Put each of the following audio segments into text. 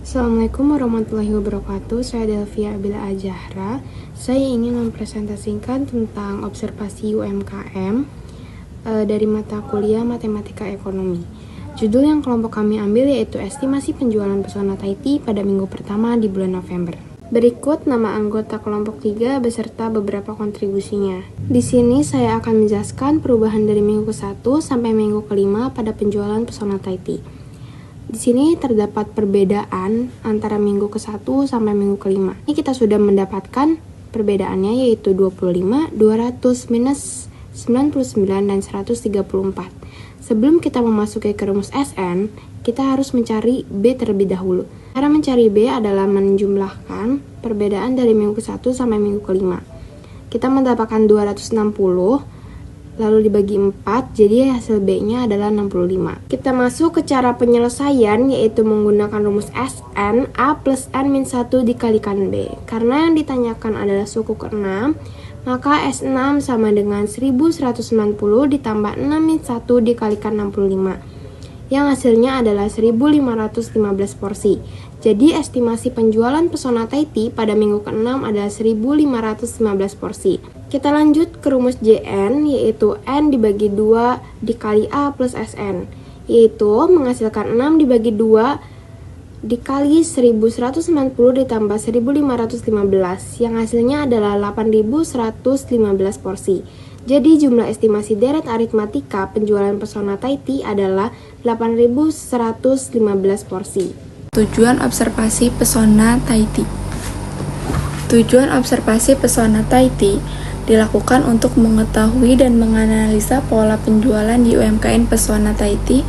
Assalamualaikum warahmatullahi wabarakatuh. Saya Delvia Abila Ajahra. Saya ingin mempresentasikan tentang observasi UMKM dari mata kuliah Matematika Ekonomi. Judul yang kelompok kami ambil yaitu Estimasi Penjualan Pesona Taiti pada minggu pertama di bulan November. Berikut nama anggota kelompok 3 beserta beberapa kontribusinya. Di sini saya akan menjelaskan perubahan dari minggu ke-1 sampai minggu ke-5 pada penjualan pesona Taiti. Di sini terdapat perbedaan antara minggu ke-1 sampai minggu ke-5. Ini kita sudah mendapatkan perbedaannya yaitu 25, 200, minus 99, dan 134. Sebelum kita memasuki ke rumus SN, kita harus mencari B terlebih dahulu. Cara mencari B adalah menjumlahkan perbedaan dari minggu ke-1 sampai minggu ke-5. Kita mendapatkan 260, lalu dibagi 4, jadi hasil B-nya adalah 65. Kita masuk ke cara penyelesaian, yaitu menggunakan rumus SN, A plus N-1 dikalikan B. Karena yang ditanyakan adalah suku ke-6, maka S6 sama dengan 1190 ditambah 6-1 dikalikan 65. Yang hasilnya adalah 1515 porsi. Jadi estimasi penjualan pesona Taiti pada minggu ke-6 adalah 1515 porsi. Kita lanjut ke rumus JN, yaitu N dibagi 2 dikali A plus SN, yaitu menghasilkan 6 dibagi 2 dikali 1190 ditambah 1515, yang hasilnya adalah 8115 porsi. Jadi jumlah estimasi deret aritmatika penjualan pesona Taiti adalah 8115 porsi. Tujuan observasi pesona Taiti. Tujuan observasi pesona Taiti dilakukan untuk mengetahui dan menganalisa pola penjualan di UMKM pesona Taiti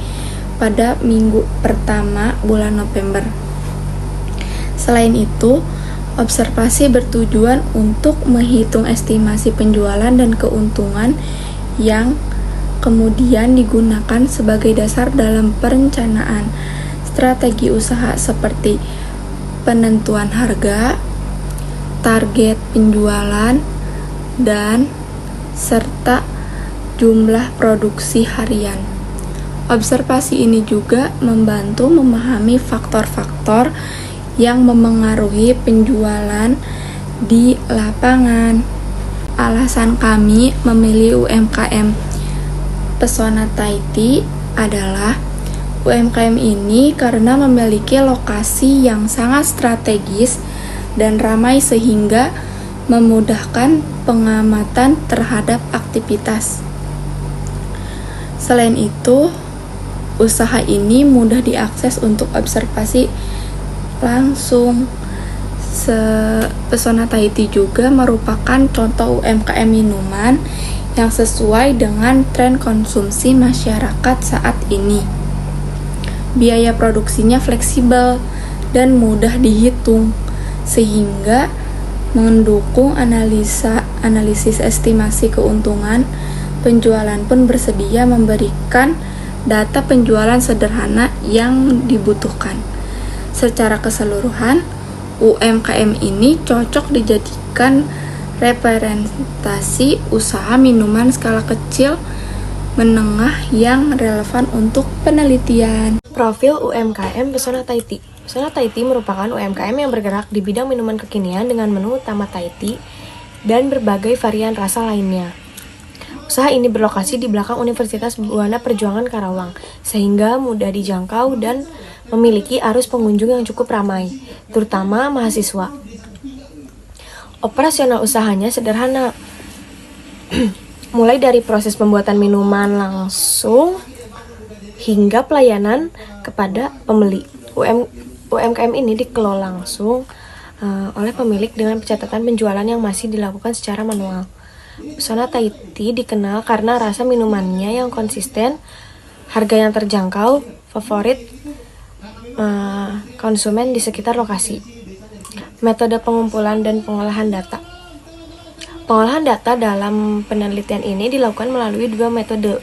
pada minggu pertama bulan November. Selain itu, observasi bertujuan untuk menghitung estimasi penjualan dan keuntungan yang kemudian digunakan sebagai dasar dalam perencanaan strategi usaha seperti penentuan harga, target penjualan, dan serta jumlah produksi harian. Observasi ini juga membantu memahami faktor-faktor yang memengaruhi penjualan di lapangan. Alasan kami memilih UMKM Pesona Taiti adalah UMKM ini karena memiliki lokasi yang sangat strategis dan ramai sehingga memudahkan pengamatan terhadap aktivitas. Selain itu, usaha ini mudah diakses untuk observasi langsung. Pesona Taiti juga merupakan contoh UMKM minuman yang sesuai dengan tren konsumsi masyarakat saat ini. Biaya produksinya fleksibel dan mudah dihitung, sehingga mendukung analisis estimasi keuntungan. Penjualan pun bersedia memberikan data penjualan sederhana yang dibutuhkan. Secara keseluruhan, UMKM ini cocok dijadikan representasi usaha minuman skala kecil menengah yang relevan untuk penelitian. Profil UMKM Pesona Taiti. Pesona Taiti merupakan UMKM yang bergerak di bidang minuman kekinian dengan menu utama Taiti dan berbagai varian rasa lainnya. Usaha ini berlokasi di belakang Universitas Buana Perjuangan Karawang, sehingga mudah dijangkau dan memiliki arus pengunjung yang cukup ramai, terutama mahasiswa. Operasional usahanya sederhana, mulai dari proses pembuatan minuman langsung hingga pelayanan kepada pembeli. UMKM ini dikelola langsung oleh pemilik dengan pencatatan penjualan yang masih dilakukan secara manual. Pesona Taiti dikenal karena rasa minumannya yang konsisten, harga yang terjangkau, favorit konsumen di sekitar lokasi. Metode pengumpulan dan pengolahan data. Pengolahan data dalam penelitian ini dilakukan melalui 2 metode,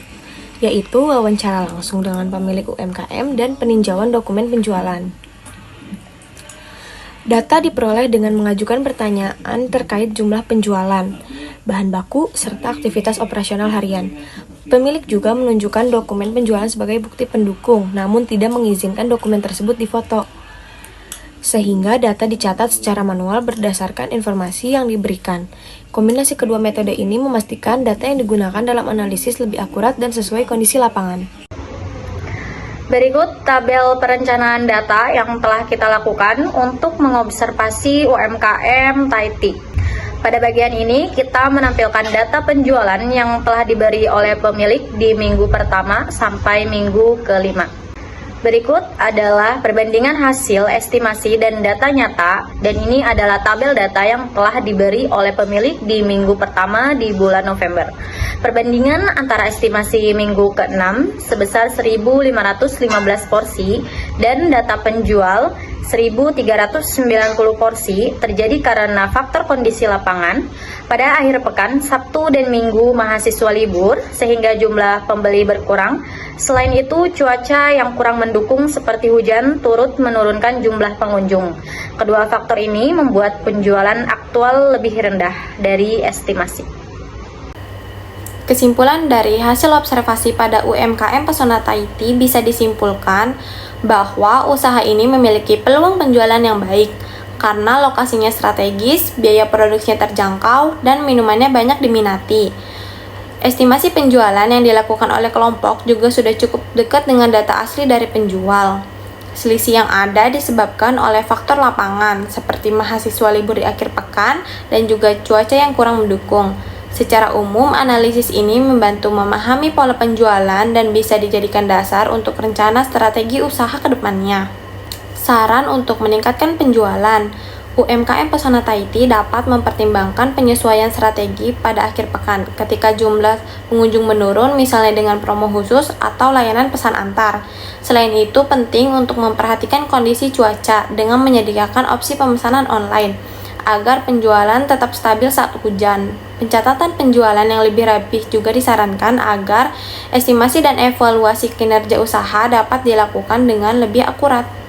yaitu wawancara langsung dengan pemilik UMKM dan peninjauan dokumen penjualan. Data diperoleh dengan mengajukan pertanyaan terkait jumlah penjualan, bahan baku, serta aktivitas operasional harian. Pemilik juga menunjukkan dokumen penjualan sebagai bukti pendukung, namun tidak mengizinkan dokumen tersebut difoto. sehingga data dicatat secara manual berdasarkan informasi yang diberikan. Kombinasi kedua metode ini memastikan data yang digunakan dalam analisis lebih akurat dan sesuai kondisi lapangan. Berikut tabel perencanaan data yang telah kita lakukan untuk mengobservasi UMKM Tahiti. Pada bagian ini, kita menampilkan data penjualan yang telah diberi oleh pemilik di minggu pertama sampai minggu kelima. Berikut adalah perbandingan hasil estimasi dan data nyata, dan ini adalah tabel data yang telah diberi oleh pemilik di minggu pertama di bulan November. Perbandingan antara estimasi minggu ke-6 sebesar 1.515 porsi dan data penjual 1.390 porsi terjadi karena faktor kondisi lapangan. Pada akhir pekan, Sabtu dan Minggu mahasiswa libur sehingga jumlah pembeli berkurang. Selain itu, cuaca yang kurang mendukung seperti hujan turut menurunkan jumlah pengunjung. Kedua faktor ini membuat penjualan aktual lebih rendah dari estimasi. Kesimpulan dari hasil observasi pada UMKM Pesona Tahiti bisa disimpulkan bahwa usaha ini memiliki peluang penjualan yang baik karena lokasinya strategis, biaya produksinya terjangkau, dan minumannya banyak diminati. Estimasi penjualan yang dilakukan oleh kelompok juga sudah cukup dekat dengan data asli dari penjual. Selisih yang ada disebabkan oleh faktor lapangan seperti mahasiswa libur di akhir pekan dan juga cuaca yang kurang mendukung. Secara umum, analisis ini membantu memahami pola penjualan dan bisa dijadikan dasar untuk rencana strategi usaha ke depannya. Saran untuk meningkatkan penjualan, UMKM Pesona Tahiti dapat mempertimbangkan penyesuaian strategi pada akhir pekan ketika jumlah pengunjung menurun, misalnya dengan promo khusus atau layanan pesan antar. Selain itu, penting untuk memperhatikan kondisi cuaca dengan menyediakan opsi pemesanan online agar penjualan tetap stabil saat hujan. Pencatatan penjualan yang lebih rapih juga disarankan agar estimasi dan evaluasi kinerja usaha dapat dilakukan dengan lebih akurat.